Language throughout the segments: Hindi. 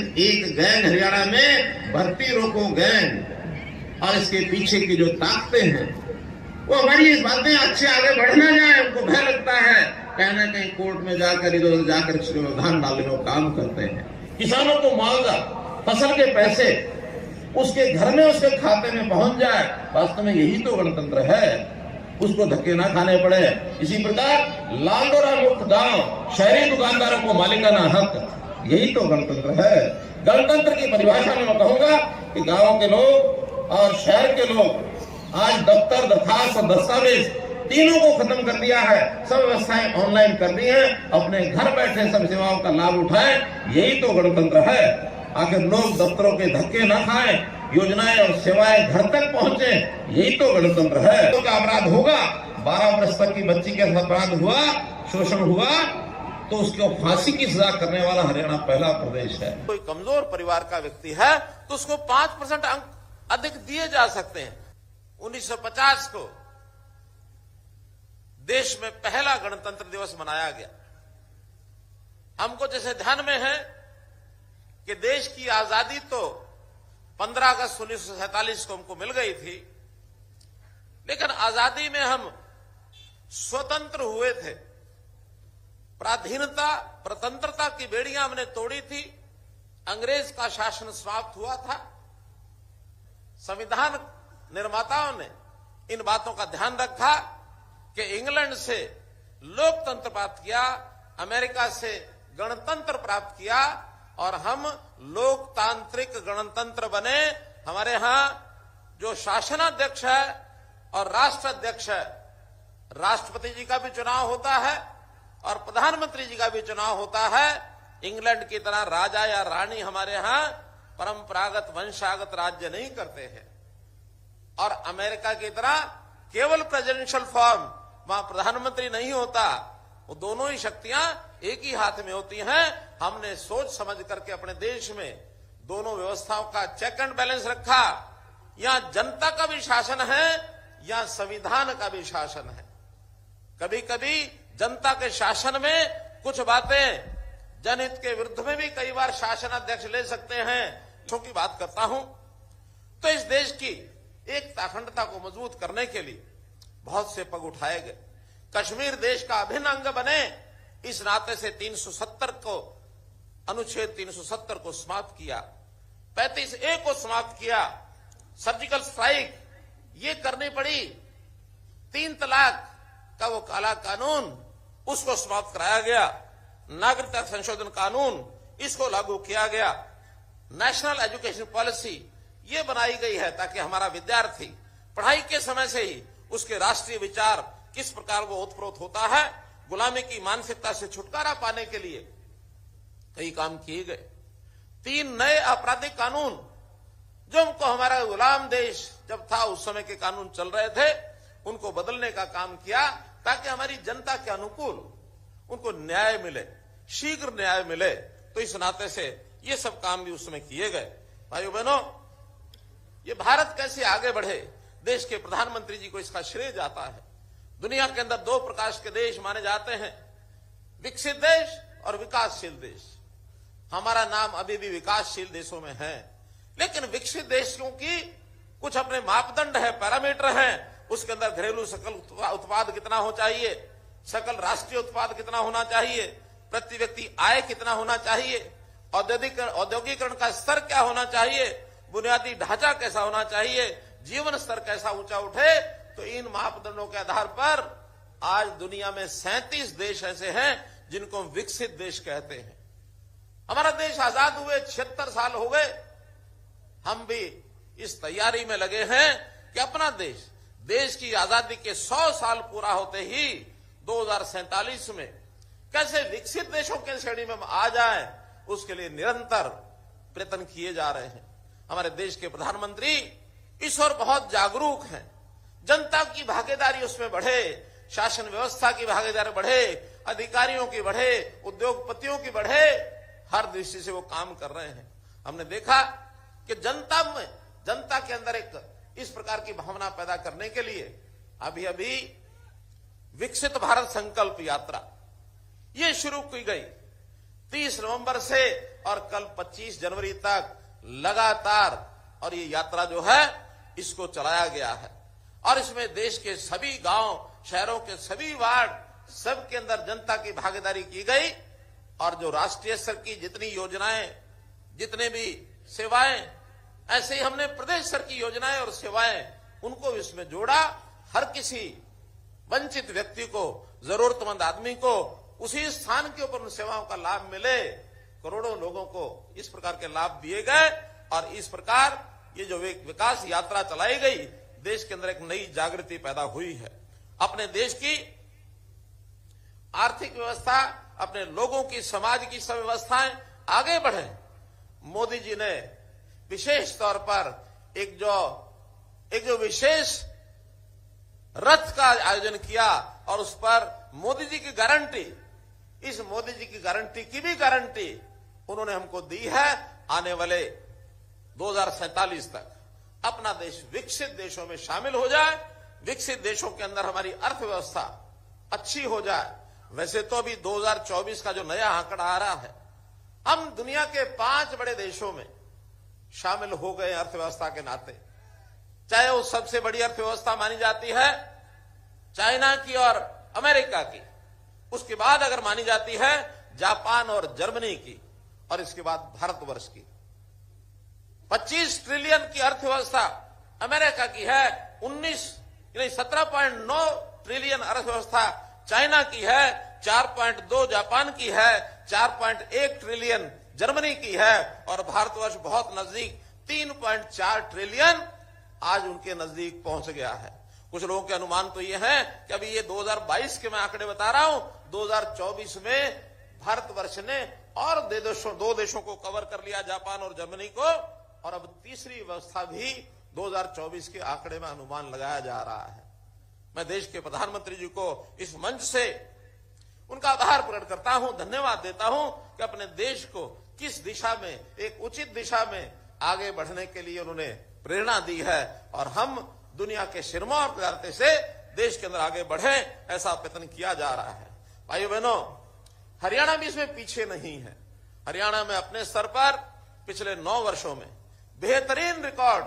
एक गैंग हरियाणा में भर्ती रोको गैंग, और इसके पीछे की जो ताकतें हैं वो हमारी इस बातें अच्छे आगे बढ़ना जाए, उनको भय लगता है कहीं ना कहीं कोर्ट में जाकर इधर उधर जाकर व्यवधान डालने का काम करते हैं। किसानों को मुआवजा, फसल के पैसे उसके घर में उसके खाते में पहुंच जाए, वास्तव में यही तो गणतंत्र है, उसको धक्के ना खाने पड़े। इसी प्रकार लालडोरा मुक्त गांव, शहरी दुकानदारों को मालिकाना हक, यही तो गणतंत्र है। गणतंत्र की परिभाषा में मैं कहूंगा कि गांव के लोग और शहर के लोग आज दफ्तर, दरखास्त और दस्तावेज तीनों को खत्म कर दिया है, सब व्यवस्थाएं ऑनलाइन कर दी है, अपने घर बैठे सब सेवाओं का लाभ उठाएं, यही तो गणतंत्र है। आखिर लोग दफ्तरों के धक्के न खाएं, योजनाएं और सेवाएं घर तक पहुंचे, यही तो गणतंत्र है। तो क्या अपराध होगा, 12 वर्ष तक की बच्ची के साथ अपराध हुआ, शोषण हुआ, तो उसको फांसी की सजा करने वाला हरियाणा पहला प्रदेश है। कोई कमजोर परिवार का व्यक्ति है तो उसको 5% अंक अधिक दिए जा सकते हैं। 1950 को देश में पहला गणतंत्र दिवस मनाया गया। हमको जैसे ध्यान में है कि देश की आजादी तो 15 अगस्त 1947 को हमको मिल गई थी, लेकिन आजादी में हम स्वतंत्र हुए थे। पराधीनता, प्रतंत्रता की बेड़ियां हमने तोड़ी थी, अंग्रेज का शासन समाप्त हुआ था। संविधान निर्माताओं ने इन बातों का ध्यान रखा कि इंग्लैंड से लोकतंत्र प्राप्त किया, अमेरिका से गणतंत्र प्राप्त किया, और हम लोकतांत्रिक गणतंत्र बने। हमारे यहां जो शासनाध्यक्ष है और राष्ट्राध्यक्ष है, राष्ट्रपति जी का भी चुनाव होता है और प्रधानमंत्री जी का भी चुनाव होता है। इंग्लैंड की तरह राजा या रानी हमारे यहां परंपरागत वंशागत राज्य नहीं करते हैं, और अमेरिका की तरह केवल प्रेसिडेंशियल फॉर्म, वहां प्रधानमंत्री नहीं होता। वो दोनों ही शक्तियां एक ही हाथ में होती हैं। हमने सोच समझ करके अपने देश में दोनों व्यवस्थाओं का चेक एंड बैलेंस रखा। यहां जनता का भी शासन है, यहां संविधान का भी शासन है। कभी कभी जनता के शासन में कुछ बातें जनहित के विरुद्ध में भी कई बार शासनाध्यक्ष ले सकते हैं। की बात करता हूं तो इस देश की एकता अखंडता को मजबूत करने के लिए बहुत से पग उठाए गए। कश्मीर देश का अभिन्न अंग बने, इस नाते से 370 को, अनुच्छेद 370 को समाप्त किया, 35A को समाप्त किया, सर्जिकल स्ट्राइक ये करनी पड़ी, 3 तलाक का वो काला कानून उसको समाप्त कराया गया, नागरिकता संशोधन कानून इसको लागू किया गया, नेशनल एजुकेशन पॉलिसी ये बनाई गई है ताकि हमारा विद्यार्थी पढ़ाई के समय से ही उसके राष्ट्रीय विचार किस प्रकार वो ओतप्रोत होता है, गुलामी की मानसिकता से छुटकारा पाने के लिए कई काम किए गए। 3 नए आपराधिक कानून जो हमको हमारा गुलाम देश जब था उस समय के कानून चल रहे थे, उनको बदलने का काम किया ताकि हमारी जनता के अनुकूल उनको न्याय मिले, शीघ्र न्याय मिले। तो इस नाते से ये सब काम भी उस समय किए गए। भाइयों बहनों, ये भारत कैसे आगे बढ़े, देश के प्रधानमंत्री जी को इसका श्रेय जाता है। दुनिया के अंदर 2 प्रकार के देश माने जाते हैं, विकसित देश और विकासशील देश। हमारा नाम अभी भी विकासशील देशों में है, लेकिन विकसित देशों की कुछ अपने मापदंड है, पैरामीटर हैं। उसके अंदर घरेलू सकल उत्पाद कितना हो चाहिए, सकल राष्ट्रीय उत्पाद कितना होना चाहिए, प्रति व्यक्ति आय कितना होना चाहिए, औद्योगिकरण का स्तर क्या होना चाहिए, बुनियादी ढांचा कैसा होना चाहिए, जीवन स्तर कैसा ऊंचा उठे। तो इन मापदंडों के आधार पर आज दुनिया में 37 देश ऐसे हैं जिनको हम विकसित देश कहते हैं। हमारा देश आजाद हुए 76 साल हो गए, हम भी इस तैयारी में लगे हैं कि अपना देश की आजादी के 100 साल पूरा होते ही 2047 में कैसे विकसित देशों के श्रेणी में आ जाए, उसके लिए निरंतर प्रयत्न किए जा रहे हैं। हमारे देश के प्रधानमंत्री इस ओर बहुत जागरूक हैं, जनता की भागीदारी उसमें बढ़े, शासन व्यवस्था की भागीदारी बढ़े, अधिकारियों की बढ़े, उद्योगपतियों की बढ़े, हर दृष्टि से वो काम कर रहे हैं। हमने देखा कि जनता के अंदर एक इस प्रकार की भावना पैदा करने के लिए अभी अभी विकसित भारत संकल्प यात्रा ये शुरू की गई। 30 नवंबर से और कल 25 जनवरी तक लगातार और ये यात्रा जो है इसको चलाया गया है। और इसमें देश के सभी गांव, शहरों के सभी वार्ड, सबके अंदर जनता की भागीदारी की गई। और जो राष्ट्रीय स्तर की जितनी योजनाएं, जितने भी सेवाएं, ऐसे ही हमने प्रदेश स्तर की योजनाएं और सेवाएं उनको इसमें जोड़ा। हर किसी वंचित व्यक्ति को, जरूरतमंद आदमी को उसी स्थान के ऊपर उन सेवाओं का लाभ मिले। करोड़ों लोगों को इस प्रकार के लाभ दिए गए और इस प्रकार ये जो विकास यात्रा चलाई गई, देश के अंदर एक नई जागृति पैदा हुई है। अपने देश की आर्थिक व्यवस्था, अपने लोगों की, समाज की सब व्यवस्थाएं आगे बढ़े। मोदी जी ने विशेष तौर पर एक जो विशेष रथ का आयोजन किया और उस पर मोदी जी की गारंटी, इस मोदी जी की गारंटी की भी गारंटी उन्होंने हमको दी है। आने वाले 2047 तक अपना देश विकसित देशों में शामिल हो जाए, विकसित देशों के अंदर हमारी अर्थव्यवस्था अच्छी हो जाए। वैसे तो अभी 2024 का जो नया आंकड़ा आ रहा है, हम दुनिया के 5 बड़े देशों में शामिल हो गए अर्थव्यवस्था के नाते। चाहे वो सबसे बड़ी अर्थव्यवस्था मानी जाती है चाइना की और अमेरिका की, उसके बाद अगर मानी जाती है जापान और जर्मनी की, और इसके बाद भारतवर्ष की। 25 ट्रिलियन की अर्थव्यवस्था अमेरिका की है, 17.9 ट्रिलियन अर्थव्यवस्था चाइना की है, 4.2 जापान की है, 4.1 ट्रिलियन जर्मनी की है और भारतवर्ष बहुत नजदीक 3.4 ट्रिलियन आज उनके नजदीक पहुंच गया है। कुछ लोगों के अनुमान तो ये है कि अभी ये 2022 के मैं आंकड़े बता रहा हूं, 2024 में भारतवर्ष ने और 2 देशों को कवर कर लिया, जापान और जर्मनी को, और अब तीसरी व्यवस्था भी 2024 के आंकड़े में अनुमान लगाया जा रहा है। मैं देश के प्रधानमंत्री जी को इस मंच से उनका आभार प्रकट करता हूं, धन्यवाद देता हूं कि अपने देश को किस दिशा में, एक उचित दिशा में आगे बढ़ने के लिए उन्होंने प्रेरणा दी है और हम दुनिया के सिरमौर करते से देश के अंदर आगे बढ़े, ऐसा प्रयत्न किया जा रहा है। भाइयों बहनों, हरियाणा भी इसमें पीछे नहीं है। हरियाणा में अपने स्तर पर पिछले 9 वर्षों में बेहतरीन रिकॉर्ड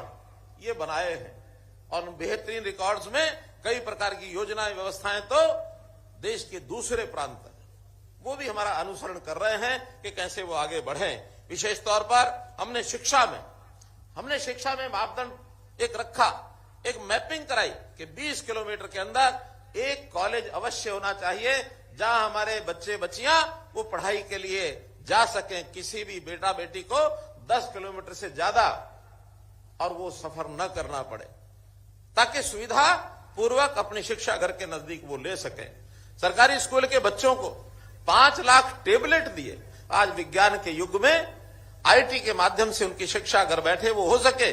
ये बनाए हैं और बेहतरीन रिकॉर्ड्स में कई प्रकार की योजनाएं, व्यवस्थाएं तो देश के दूसरे प्रांत वो भी हमारा अनुसरण कर रहे हैं कि कैसे वो आगे बढ़े। विशेष तौर पर हमने शिक्षा में मापदंड एक रखा, एक मैपिंग कराई कि 20 किलोमीटर के अंदर एक कॉलेज अवश्य होना चाहिए जहां हमारे बच्चे बच्चियां वो पढ़ाई के लिए जा सकें। किसी भी बेटा बेटी को 10 किलोमीटर से ज्यादा और वो सफर न करना पड़े, ताकि सुविधा पूर्वक अपनी शिक्षा घर के नजदीक वो ले सकें। सरकारी स्कूल के बच्चों को 5 लाख टेबलेट दिए। आज विज्ञान के युग में आईटी के माध्यम से उनकी शिक्षा घर बैठे वो हो सके।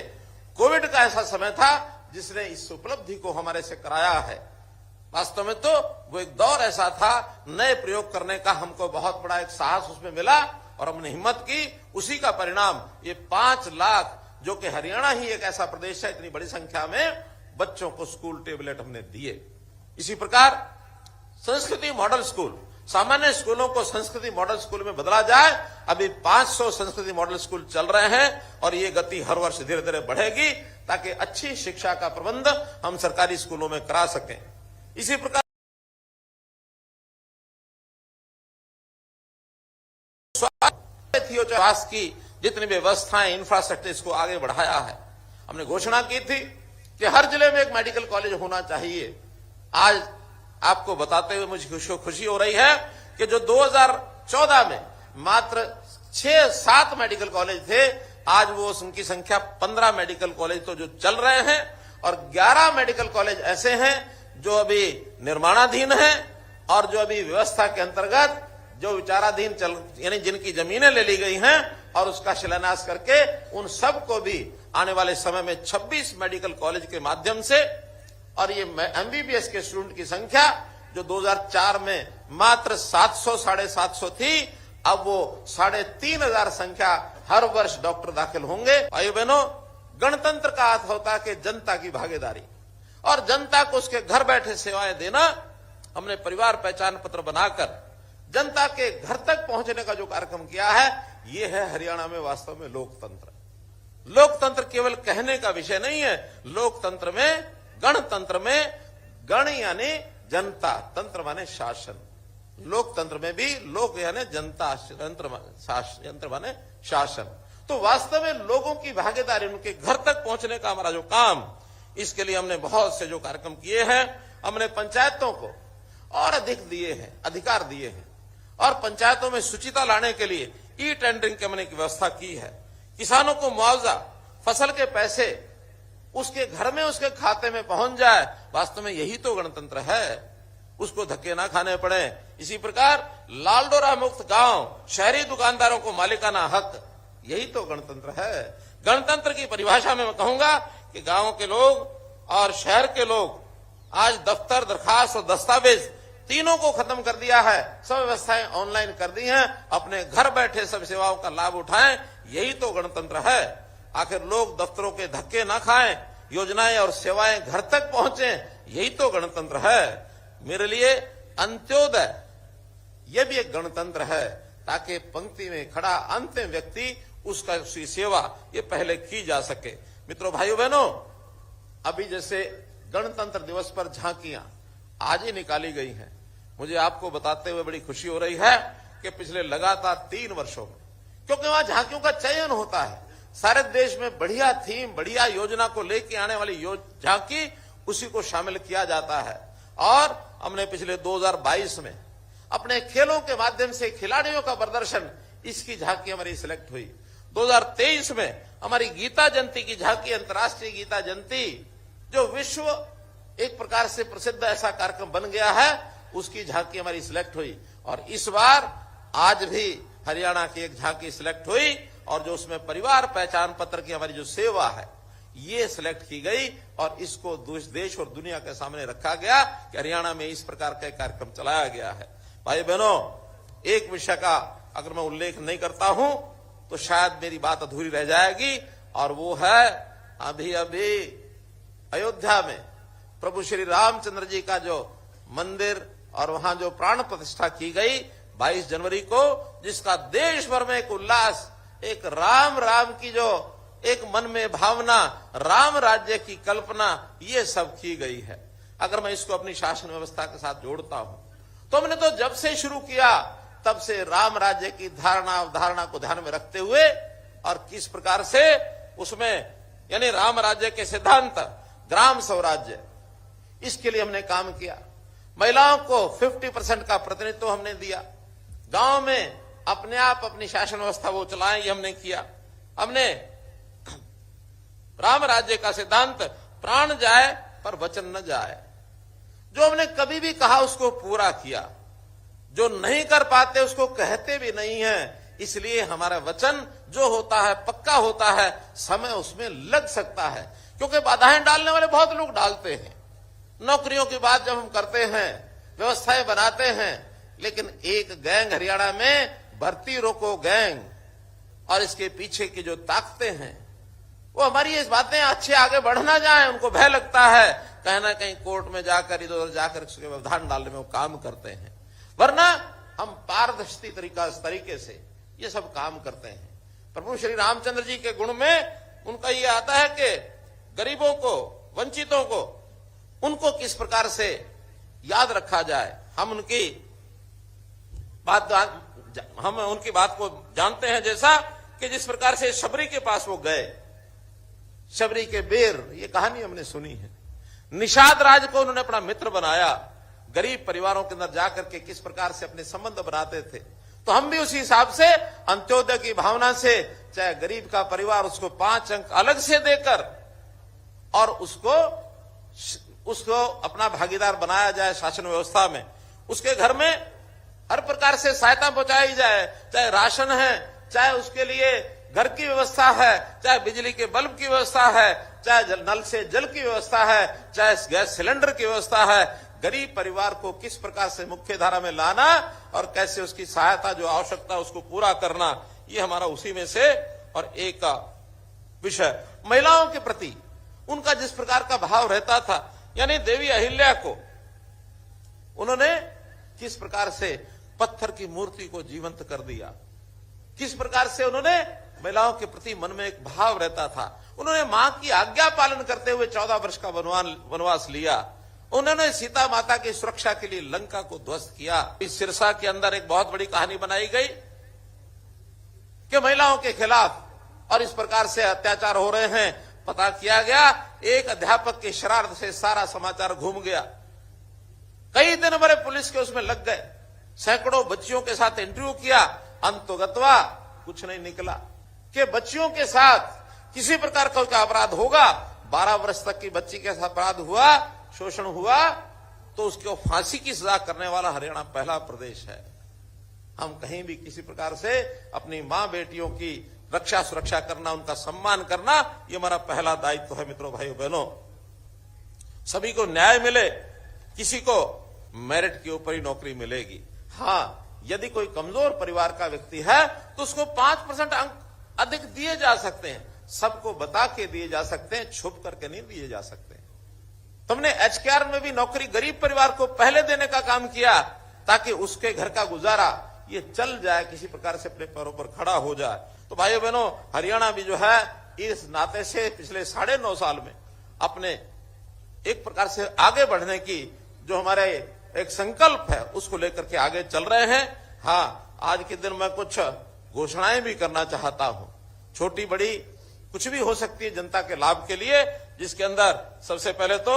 कोविड का ऐसा समय था जिसने इस उपलब्धि को हमारे से कराया है। वास्तव में तो वो एक दौर ऐसा था, नए प्रयोग करने का हमको बहुत बड़ा एक साहस उसमें मिला और हमने हिम्मत की। उसी का परिणाम ये 5 लाख, जो कि हरियाणा ही एक ऐसा प्रदेश है इतनी बड़ी संख्या में बच्चों को स्कूल टेबलेट हमने दिए। इसी प्रकार संस्कृति मॉडल स्कूल, सामान्य स्कूलों को संस्कृति मॉडल स्कूल में बदला जाए। अभी 500 संस्कृति मॉडल स्कूल चल रहे हैं और ये गति हर वर्ष धीरे धीरे बढ़ेगी ताकि अच्छी शिक्षा का प्रबंध हम सरकारी स्कूलों में करा सकें। इसी प्रकार स्वास्थ्य की जितनी व्यवस्थाएं, इंफ्रास्ट्रक्चर, इसको आगे बढ़ाया है। हमने घोषणा की थी कि हर जिले में एक मेडिकल कॉलेज होना चाहिए। आज आपको बताते हुए मुझे खुशी हो रही है कि जो 2014 में मात्र 6-7 मेडिकल कॉलेज थे, आज वो उनकी संख्या 15 मेडिकल कॉलेज तो जो चल रहे हैं और 11 मेडिकल कॉलेज ऐसे हैं जो अभी निर्माणाधीन हैं और जो अभी व्यवस्था के अंतर्गत जो विचाराधीन यानी जिनकी जमीनें ले ली गई हैं और उसका शिलान्यास करके उन सबको भी आने वाले समय में 26 मेडिकल कॉलेज के माध्यम से, और ये एमबीबीएस के स्टूडेंट की संख्या जो 2004 में मात्र 700-750 थी, अब वो 3500 संख्या हर वर्ष डॉक्टर दाखिल होंगे। भाइयों बहनों, गणतंत्र का अर्थ होता है कि जनता की भागीदारी और जनता को उसके घर बैठे सेवाएं देना। हमने परिवार पहचान पत्र बनाकर जनता के घर तक पहुंचने का जो कार्यक्रम किया है, ये है हरियाणा में वास्तव में लोकतंत्र। लोकतंत्र केवल कहने का विषय नहीं है। लोकतंत्र में, गणतंत्र में, गण यानी जनता, तंत्र माने शासन। लोकतंत्र में भी लोक यानी जनता, यंत्र माने शासन। तो वास्तव में लोगों की भागीदारी, उनके घर तक पहुंचने का हमारा जो काम, इसके लिए हमने बहुत से जो कार्यक्रम किए हैं। हमने पंचायतों को और अधिक दिए हैं, अधिकार दिए हैं, और पंचायतों में शुचिता लाने के लिए ई टेंडरिंग की हमने व्यवस्था की है। किसानों को मुआवजा, फसल के पैसे उसके घर में, उसके खाते में पहुंच जाए। वास्तव में यही तो गणतंत्र है, उसको धक्के ना खाने पड़े। इसी प्रकार लालडोरा मुक्त गांव, शहरी दुकानदारों को मालिकाना हक, यही तो गणतंत्र है। गणतंत्र की परिभाषा में मैं कहूंगा कि गांव के लोग और शहर के लोग आज दफ्तर, दरखास्त और दस्तावेज तीनों को खत्म कर दिया है। सब व्यवस्थाएं ऑनलाइन कर दी हैं। अपने घर बैठे सब सेवाओं का लाभ उठाएं, यही तो गणतंत्र है। आखिर लोग दफ्तरों के धक्के ना खाएं, योजनाएं और सेवाएं घर तक पहुंचे, यही तो गणतंत्र है। मेरे लिए अंत्योदय यह भी एक गणतंत्र है, ताकि पंक्ति में खड़ा अंतिम व्यक्ति उसकी सेवा ये पहले की जा सके। मित्रों, भाइयों बहनों, अभी जैसे गणतंत्र दिवस पर झांकियां आज ही निकाली गई हैं। मुझे आपको बताते हुए बड़ी खुशी हो रही है कि पिछले लगातार 3 वर्षों में, क्योंकि वहां झांकियों का चयन होता है, सारे देश में बढ़िया थीम, बढ़िया योजना को लेके आने वाली झांकी, उसी को शामिल किया जाता है। और हमने पिछले 2022 में अपने खेलों के माध्यम से खिलाड़ियों का प्रदर्शन, इसकी झांकी हमारी सिलेक्ट हुई। 2023 में हमारी गीता जयंती की झांकी, अंतर्राष्ट्रीय गीता जयंती, जो विश्व एक प्रकार से प्रसिद्ध ऐसा कार्यक्रम बन गया है, उसकी झांकी हमारी सिलेक्ट हुई। और इस बार आज भी हरियाणा की एक झांकी सिलेक्ट हुई, और जो उसमें परिवार पहचान पत्र की हमारी जो सेवा है, ये सिलेक्ट की गई, और इसको देश और दुनिया के सामने रखा गया कि हरियाणा में इस प्रकार का कार्यक्रम चलाया गया है। भाई बहनों, एक विषय का अगर मैं उल्लेख नहीं करता हूं तो शायद मेरी बात अधूरी रह जाएगी, और वो है अभी अयोध्या में प्रभु श्री रामचंद्र जी का जो मंदिर और वहां जो प्राण प्रतिष्ठा की गई 22 जनवरी को, जिसका देश भर में एक उल्लास, एक राम राम की जो एक मन में भावना, राम राज्य की कल्पना, ये सब की गई है। अगर मैं इसको अपनी शासन व्यवस्था के साथ जोड़ता हूं तो हमने तो जब से शुरू किया तब से राम राज्य की धारणा, अवधारणा को ध्यान में रखते हुए, और किस प्रकार से उसमें यानी राम राज्य के सिद्धांत, ग्राम स्वराज्य, इसके लिए हमने काम किया। महिलाओं को 50% का प्रतिनिधित्व हमने दिया। गांव में अपने आप अपनी शासन व्यवस्था वो चलाएं, ये हमने किया। हमने राम राज्य का सिद्धांत, प्राण जाए पर वचन न जाए, जो हमने कभी भी कहा उसको पूरा किया, जो नहीं कर पाते उसको कहते भी नहीं है। इसलिए हमारा वचन जो होता है पक्का होता है, समय उसमें लग सकता है, क्योंकि बाधाएं डालने वाले बहुत लोग डालते हैं। नौकरियों की बात जब हम करते हैं, व्यवस्थाएं बनाते हैं, लेकिन एक गैंग हरियाणा में, भर्ती रोको गैंग, और इसके पीछे की जो ताकतें हैं, वो हमारी इस बातें अच्छे आगे बढ़ ना जाए, उनको भय लगता है, कहीं ना कहीं कोर्ट में जाकर, इधर उधर जाकर उसके व्यवधान डालने में वो काम करते हैं। वरना हम पारदर्शी तरीके से ये सब काम करते हैं। प्रभु श्री रामचंद्र जी के गुण में उनका ये आता है कि गरीबों को, वंचितों को, उनको किस प्रकार से याद रखा जाए। हम उनकी बात को जानते हैं, जैसा कि जिस प्रकार से शबरी के पास वो गए, शबरी के बेर, ये कहानी हमने सुनी है। निषाद राज को उन्होंने अपना मित्र बनाया, गरीब परिवारों के अंदर जाकर के किस प्रकार से अपने संबंध बनाते थे। तो हम भी उसी हिसाब से अंत्योदय की भावना से, चाहे गरीब का परिवार, उसको 5 अंक अलग से देकर और उसको अपना भागीदार बनाया जाए शासन व्यवस्था में, उसके घर में हर प्रकार से सहायता पहुंचाई जाए, चाहे राशन है, चाहे उसके लिए घर की व्यवस्था है, चाहे बिजली के बल्ब की व्यवस्था है, चाहे नल से जल की व्यवस्था है, चाहे गैस सिलेंडर की व्यवस्था है। गरीब परिवार को किस प्रकार से मुख्य धारा में लाना और कैसे उसकी सहायता जो आवश्यकता है उसको पूरा करना, ये हमारा उसी में से और एक विषय। महिलाओं के प्रति उनका जिस प्रकार का भाव रहता था, यानी देवी अहिल्या को उन्होंने किस प्रकार से पत्थर की मूर्ति को जीवंत कर दिया। किस प्रकार से उन्होंने महिलाओं के प्रति मन में एक भाव रहता था। उन्होंने मां की आज्ञा पालन करते हुए 14 वर्ष का वनवास लिया। उन्होंने सीता माता की सुरक्षा के लिए लंका को ध्वस्त किया। इस सिरसा के अंदर एक बहुत बड़ी कहानी बनाई गई कि महिलाओं के खिलाफ और इस प्रकार से अत्याचार हो रहे हैं। पता किया गया, एक अध्यापक की शरारत से सारा समाचार घूम गया। कई दिन भरे पुलिस के उसमें लग गए, सैकड़ों बच्चियों के साथ इंटरव्यू किया, अंततोगत्वा कुछ नहीं निकला कि बच्चियों के साथ किसी प्रकार का अपराध होगा। 12 वर्ष तक की बच्ची के साथ अपराध हुआ, शोषण हुआ, तो उसको फांसी की सजा करने वाला हरियाणा पहला प्रदेश है। हम कहीं भी किसी प्रकार से अपनी मां बेटियों की रक्षा सुरक्षा करना, उनका सम्मान करना, ये हमारा पहला दायित्व है। मित्रों, भाइयों बहनों, सभी को न्याय मिले, किसी को मेरिट के ऊपर ही नौकरी मिलेगी। हां, यदि कोई कमजोर परिवार का व्यक्ति है तो उसको 5% अंक अधिक दिए जा सकते हैं, सबको बता के दिए जा सकते हैं, छुप करके नहीं दिए जा सकते। तुमने एचकेआर में भी नौकरी गरीब परिवार को पहले देने का काम किया ताकि उसके घर का गुजारा ये चल जाए, किसी प्रकार से अपने पैरों पर खड़ा हो जाए। तो भाइयों बहनों, हरियाणा भी जो है इस नाते से पिछले 9.5 साल में अपने एक प्रकार से आगे बढ़ने की जो हमारे एक संकल्प है उसको लेकर के आगे चल रहे हैं। हां, आज के दिन मैं कुछ घोषणाएं भी करना चाहता हूं, छोटी बड़ी कुछ भी हो सकती है जनता के लाभ के लिए, जिसके अंदर सबसे पहले तो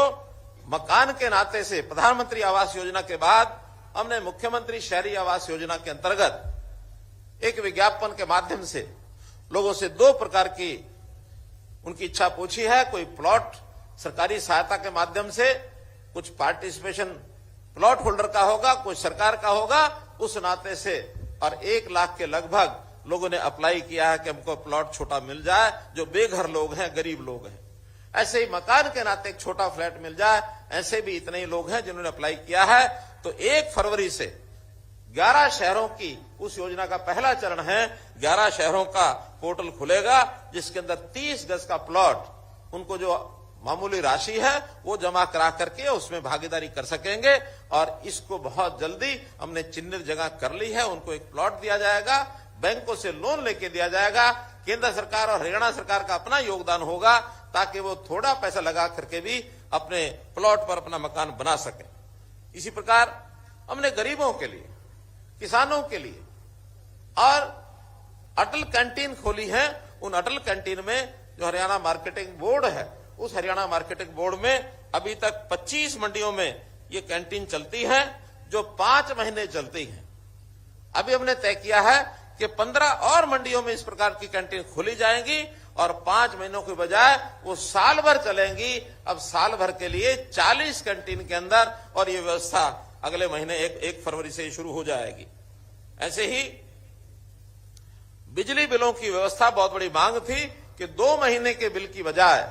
मकान के नाते से प्रधानमंत्री आवास योजना के बाद हमने मुख्यमंत्री शहरी आवास योजना के अंतर्गत एक विज्ञापन के माध्यम से लोगों से 2 प्रकार की उनकी इच्छा पूछी है। कोई प्लॉट सरकारी सहायता के माध्यम से, कुछ पार्टिसिपेशन प्लॉट होल्डर का होगा, कुछ सरकार का होगा, उस नाते से, और 1 लाख के लगभग लोगों ने अप्लाई किया है कि हमको प्लॉट छोटा मिल जाए, जो बेघर लोग हैं, गरीब लोग हैं। ऐसे ही मकान के नाते एक छोटा फ्लैट मिल जाए, ऐसे भी इतने ही लोग हैं जिन्होंने अप्लाई किया है। तो 1 फरवरी से 11 शहरों की उस योजना का पहला चरण है, 11 शहरों का पोर्टल खुलेगा, जिसके अंदर 30 गज का प्लॉट उनको जो मामूली राशि है वो जमा करा करके उसमें भागीदारी कर सकेंगे। और इसको बहुत जल्दी हमने चिन्हित जगह कर ली है, उनको एक प्लॉट दिया जाएगा, बैंकों से लोन लेके दिया जाएगा। केंद्र सरकार और हरियाणा सरकार का अपना योगदान होगा ताकि वो थोड़ा पैसा लगा करके भी अपने प्लॉट पर अपना मकान बना सके। इसी प्रकार हमने गरीबों के लिए, किसानों के लिए और अटल कैंटीन खोली है। उन अटल कैंटीन में जो हरियाणा मार्केटिंग बोर्ड है, उस हरियाणा मार्केटिंग बोर्ड में अभी तक 25 मंडियों में ये कैंटीन चलती है, जो 5 महीने चलती है। अभी हमने तय किया है कि 15 और मंडियों में इस प्रकार की कैंटीन खोली जाएंगी और 5 महीनों के बजाय वो साल भर चलेंगी। अब साल भर के लिए 40 कैंटीन के अंदर, और ये व्यवस्था अगले महीने 1 फरवरी से शुरू हो जाएगी। ऐसे ही बिजली बिलों की व्यवस्था, बहुत बड़ी मांग थी कि 2 महीने के बिल की बजाय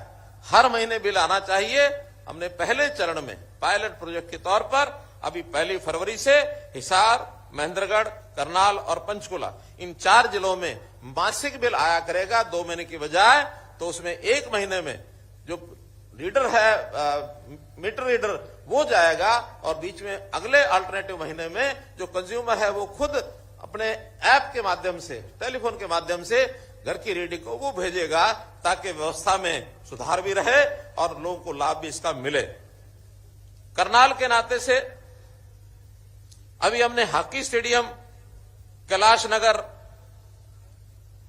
हर महीने बिल आना चाहिए। हमने पहले चरण में पायलट प्रोजेक्ट के तौर पर अभी 1 फरवरी से हिसार, महेंद्रगढ़, करनाल और पंचकुला, इन 4 जिलों में मासिक बिल आया करेगा 2 महीने की बजाय। तो उसमें 1 महीने में जो रीडर है, मीटर रीडर, वो जाएगा, और बीच में अगले अल्टरनेटिव महीने में जो कंज्यूमर है वो खुद अपने ऐप के माध्यम से, टेलीफोन के माध्यम से घर की रीडिंग को वो भेजेगा, ताकि व्यवस्था में सुधार भी रहे और लोगों को लाभ भी इसका मिले। करनाल के नाते से अभी हमने हॉकी स्टेडियम कैलाश नगर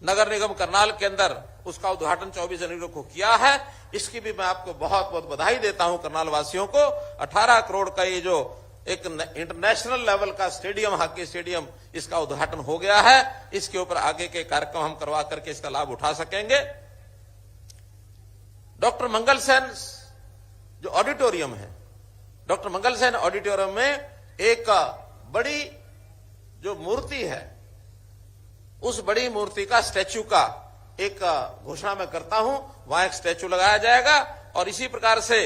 नगर निगम करनाल के अंदर उसका उद्घाटन 24 जनवरी को किया है। इसकी भी मैं आपको बहुत बहुत बधाई देता हूं करनाल वासियों को। 18 करोड़ का ये जो एक इंटरनेशनल लेवल का स्टेडियम, हॉकी स्टेडियम, इसका उद्घाटन हो गया है। इसके ऊपर आगे के कार्यक्रम हम करवा करके इसका लाभ उठा सकेंगे। डॉक्टर मंगल सेन जो ऑडिटोरियम है, डॉक्टर मंगल सेन ऑडिटोरियम में एक बड़ी जो मूर्ति है, उस बड़ी मूर्ति का, स्टैच्यू का एक घोषणा मैं करता हूं। वहां एक स्टैच्यू लगाया जाएगा। और इसी प्रकार से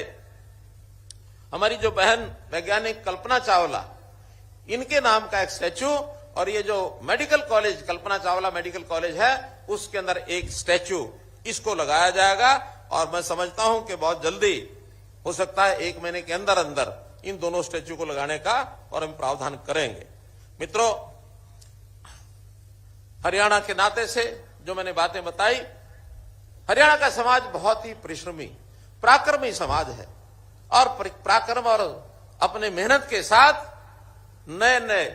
हमारी जो बहन वैज्ञानिक कल्पना चावला, इनके नाम का एक स्टैच्यू, और ये जो medical college, Kalpana Chawla medical college है, उसके अंदर एक स्टैच्यू, इसको लगाया जाएगा। और मैं समझता हूं कि बहुत जल्दी हो सकता है 1 महीने के अंदर अंदर इन दोनों स्टैच्यू को लगाने का और हम प्रावधान करेंगे। मित्रों, हरियाणा के नाते से जो मैंने बातें बताई, हरियाणा का समाज बहुत ही परिश्रमी, पराक्रमी समाज है और पराक्रम और अपने मेहनत के साथ नए नए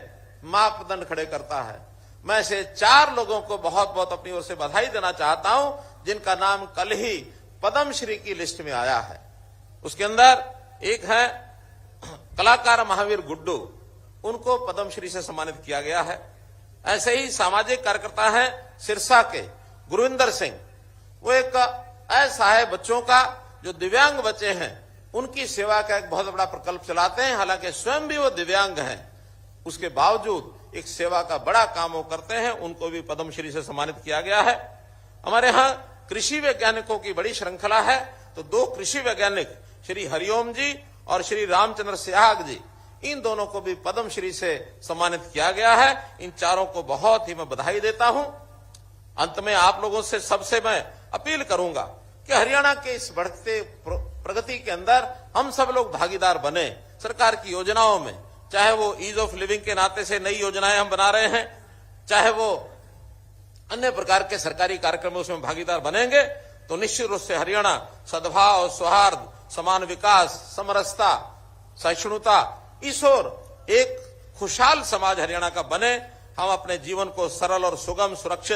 मापदंड खड़े करता है। मैं ऐसे 4 लोगों को बहुत बहुत अपनी ओर से बधाई देना चाहता हूं, जिनका नाम कल ही पद्मश्री की लिस्ट में आया है। उसके अंदर एक है कलाकार महावीर गुड्डू, उनको पद्मश्री से सम्मानित किया गया है। ऐसे ही सामाजिक कार्यकर्ता है सिरसा के गुरविंदर सिंह, वो एक ऐसा है बच्चों का जो दिव्यांग बच्चे हैं उनकी सेवा का एक बहुत बड़ा प्रकल्प चलाते हैं। हालांकि स्वयं भी वो दिव्यांग हैं, उसके बावजूद एक सेवा का बड़ा काम वो करते हैं, उनको भी पद्मश्री से सम्मानित किया गया है। हमारे यहाँ कृषि वैज्ञानिकों की बड़ी श्रृंखला है, तो 2 कृषि वैज्ञानिक श्री हरिओम जी और श्री रामचंद्र सिहाग जी, इन दोनों को भी पद्मश्री से सम्मानित किया गया है। इन चारों को बहुत ही मैं बधाई देता हूं। अंत में आप लोगों से सबसे मैं अपील करूंगा कि हरियाणा के इस बढ़ते प्रगति के अंदर हम सब लोग भागीदार बने। सरकार की योजनाओं में, चाहे वो ईज ऑफ लिविंग के नाते से नई योजनाएं हम बना रहे हैं, चाहे वो अन्य प्रकार के सरकारी कार्यक्रमों में भागीदार बनेंगे, तो निश्चित रूप से हरियाणा सद्भाव, सौहार्द, समान विकास, समरसता, सहिष्णुता, इस ओर एक खुशहाल समाज हरियाणा का बने। हम अपने जीवन को सरल और सुगम, सुरक्षित